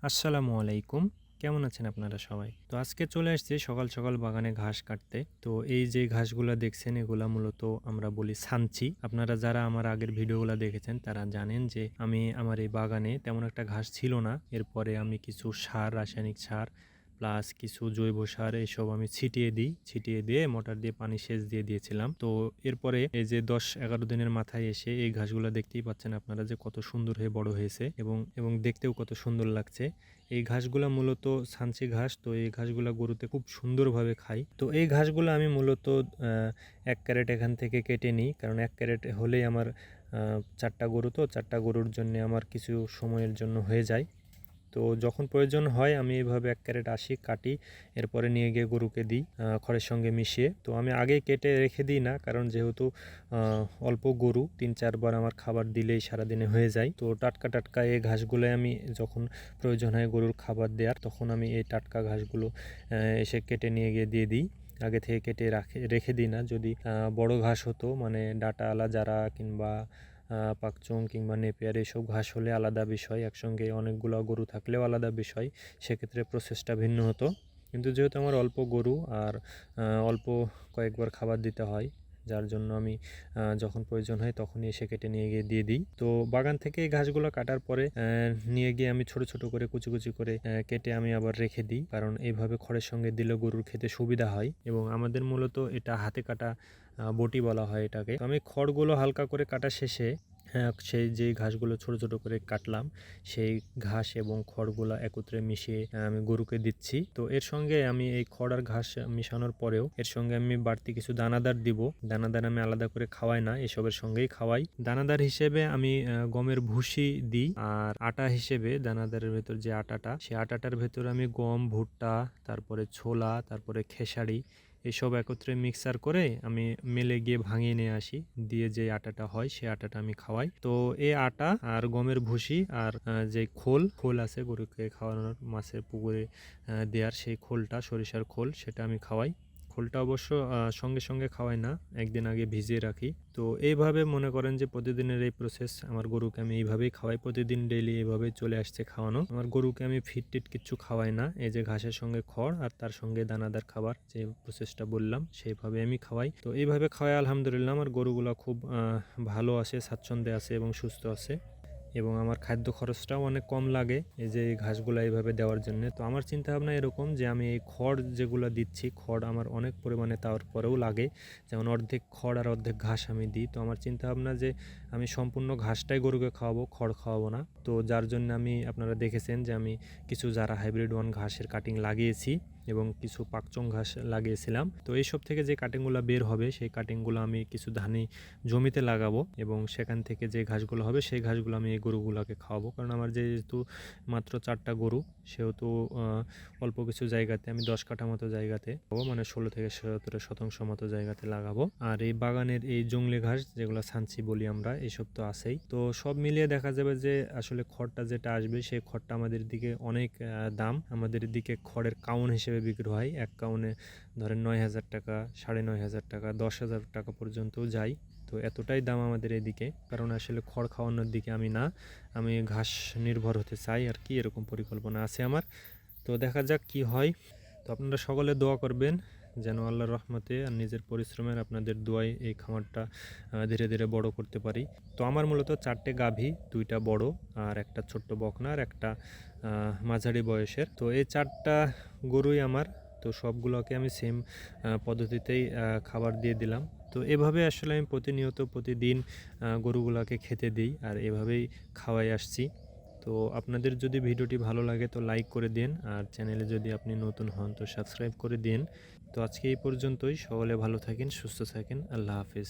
আসসালামু আলাইকুম। কেমন আছেন আপনারা সবাই? তো আজকে চলে আসছি সকাল, সকাল বাগানে ঘাস কাটতে। তো এই যে ঘাসগুলা দেখছেন এগুলা মূলত আমরা বলি ছানচি। আপনারা যারা আমার আগের ভিডিওগুলা দেখেছেন তারা জানেন যে আমি আমার এই বাগানে তেমন একটা ঘাস ছিল না। এরপরে আমি কিছু সার, রাসায়নিক সার প্লাস কিছু জৈব সার এসব আমি ছিটিয়ে দিই। ছিটিয়ে দিয়ে মোটর দিয়ে পানি সেচ দিয়ে দিয়েছিলাম। তো এরপরে এই যে ১০-১১ দিনের মাথায় এসে এই ঘাসগুলা দেখতেই পাচ্ছেন আপনারা যে কত সুন্দর হয়ে বড় হয়েছে এবং দেখতেও কত সুন্দর লাগছে। এই ঘাসগুলা মূলত ছানচি ঘাস। তো এই ঘাসগুলা গরুতে খুব সুন্দরভাবে খায়। তো এই ঘাসগুলো আমি মূলত ১ ক্যারেট এখান থেকে কেটে নিই। কারণ ১ ক্যারেট হলেই আমার ৪ টা গরু, তো ৪ টা গরুর জন্যে আমার কিছু সময়ের জন্য হয়ে যায়। তো যখন প্রয়োজন হয় আমি এভাবে ১ ক্যারেট কাটি, এরপরে নিয়ে গিয়ে গরুকে দিই খড়ের সঙ্গে মিশিয়ে। তো আমি আগেই কেটে রেখে দিই না, কারণ যেহেতু অল্প গরু ৩-৪ বার আমার খাবার দিলেই সারাদিনে হয়ে যায়। তো টাটকা টাটকা এই ঘাসগুলোই আমি যখন প্রয়োজন হয় গরুর খাবার দেওয়ার, তখন আমি এই টাটকা ঘাসগুলো এসে কেটে নিয়ে গিয়ে দিয়ে দিই। আগে থেকে কেটে রেখে দিই না। যদি বড় ঘাস হতো, মানে ডাঁটাওয়ালা জারা কিংবা পাকচুং কিংবা নেপিয়ার এইসব ঘাস হলে আলাদা বিষয়, একসঙ্গে অনেকগুলো গরু থাকলেও আলাদা বিষয়, সেক্ষেত্রে প্রসেসটা ভিন্ন হতো। কিন্তু যেহেতু আমার অল্প গরু আর অল্প কয়েকবার খাবার দিতে হয়, যার জন্য আমি যখন প্রয়োজন হয় তখনই এসে কেটে নিয়ে গিয়ে দিয়ে দিই। তো বাগান থেকে এই ঘাসগুলো কাটার পরে নিয়ে গিয়ে আমি ছোট ছোট করে কুচি কুচি করে কেটে আমি আবার রেখে দিই, কারণ এইভাবে খড়ের সঙ্গে দিলে গরুর খেতে সুবিধা হয়। এবং আমাদের মূলত এটা হাতে কাটা বটি বলা হয় এটাকে। তো আমি খড়গুলো হালকা করে কাটা শেষে সেই যেই ঘাসগুলো ছোট ছোট করে কাটলাম, সেই ঘাস এবং খড়গুলো একত্রে মিশিয়ে আমি গরুকে দিচ্ছি। তো এর সঙ্গে আমি এই খড় আর ঘাস মিশানোর পরেও এর সঙ্গে আমি বাড়তি কিছু দানাদার দিব। দানাদার আমি আলাদা করে খাওয়াই না, এসবের সঙ্গেই খাওয়াই। দানাদার হিসেবে আমি গমের ভুসি দিই, আর আটা হিসেবে দানাদারের ভেতর যে আটাটা, সেই আটাটার ভেতর আমি গম, ভুট্টা, তারপরে ছোলা, তারপরে খেসারি এসব একত্রে মিক্সার করে আমি মেলে গিয়ে ভাঙিয়ে নিয়ে আসি। দিয়ে যে আটাটা হয় সেই আটাটা আমি খাওয়াই। তো এই আটা আর গমের ভুসি আর যে খোল আছে গরুকে খাওয়ানোর, মাছের পুকুরে দেওয়ার সেই খোলটা, সরিষার খোল, সেটা আমি খাওয়াই। খোলটা অবশ্য সঙ্গে সঙ্গে খাওয়াই না, একদিন আগে ভিজিয়ে রাখি। তো এইভাবে মনে করেন যে প্রতিদিনের এই প্রসেস, আমার গরুকে আমি এইভাবেই খাওয়াই। প্রতিদিন ডেইলি এইভাবেই চলে আসছে খাওয়ানো। আমার গরুকে আমি ফিট টিট কিচ্ছু খাওয়াই না, এই যে ঘাসের সঙ্গে খড় আর তার সঙ্গে দানাদার খাবার, যে প্রসেসটা বললাম সেইভাবে আমি খাওয়াই। তো এইভাবে খাওয়াই আলহামদুলিল্লাহ আমার গরুগুলো খুব ভালো আছে, স্বাচ্ছন্দ্যে আছে এবং সুস্থ আছে। এবং আমার খাদ্য খরচটাও অনেক কম লাগে এই যে এই ঘাসগুলো এইভাবে দেওয়ার জন্য। তো আমার চিন্তাভাবনা এরকম যে আমি এই খড় যেগুলো দিচ্ছি, খড় আমার অনেক পরিমাণে তারপরেও লাগে, যেমন অর্ধেক খড় আর অর্ধেক ঘাস আমি দিই। তো আমার চিন্তাভাবনা যে আমি সম্পূর্ণ ঘাসটাই গরুকে খাওয়াবো, খড় খাওয়াবো না। তো যার জন্য আমি, আপনারা দেখেছেন যে আমি কিছু যারা হাইব্রিড ওয়ান ঘাসের কাটিং লাগিয়েছি এবং কিছু পাকচং ঘাস লাগিয়েছিলাম। তো এইসব থেকে যে কাটিংগুলো বের হবে সেই কাটিংগুলো আমি কিছু ধানি জমিতে লাগাবো, এবং সেখান থেকে যে ঘাসগুলো হবে সেই ঘাসগুলো আমি এই গরুগুলোকে খাওয়াবো। কারণ আমার যেহেতু মাত্র 4টা গরু, সেহেতু অল্প কিছু জায়গাতে আমি 10 কাঠা মতো জায়গাতে মানে 16 থেকে 17 শতাংশ মতো জায়গাতে লাগাবো। আর এই বাগানের এই জংলি ঘাস যেগুলো ছানচি বলি আমরা, এসব তো আছেই। তো সব মিলিয়ে দেখা যাবে যে আসলে খড়টা যেটা আসবে সেই খড়টা আমাদের দিকে অনেক দাম। আমাদের দিকে খড়ের কাউন হিসেবে বিক্রি হয়, এক কাউনে ধরেন 9,000 টাকা, 9,500 টাকা, 10,000 টাকা পর্যন্তও যায়। তো এতটাই দাম আমাদের এদিকে, কারণ আসলে খড় খাওয়ানোর দিকে আমি না, আমি ঘাস নির্ভর হতে চাই আর কি, এরকম পরিকল্পনা আছে আমার। তো দেখা যাক কি হয়। তো আপনারা সকলে দোয়া করবেন যেন আল্লাহর রহমতে আর নিজের পরিশ্রমের, আপনাদের দোয়ায় এই খামারটা ধীরে ধীরে বড় করতে পারি। তো আমার মূলত 4টে গাভী, 2টা বড় আর একটা ছোট্ট বকনা আর একটা মাঝারি বয়সের। তো এই 4টা গরুই আমার। তো সবগুলোকে আমি সেম পদ্ধতিতেই খাবার দিয়ে দিলাম। তো এভাবে আসলে আমি প্রতিনিয়ত প্রতিদিন গরুগুলাকে খেতে দিই আর এভাবেই খাওয়াই আসছি। তো আপনাদের যদি ভিডিওটি ভালো লাগে তো লাইক করে দিন, আর চ্যানেলে যদি আপনি নতুন হন তো সাবস্ক্রাইব করে দিন। তো আজকে এই পর্যন্তই। সকলে ভালো থাকেন, সুস্থ থাকেন। আল্লাহ হাফেজ।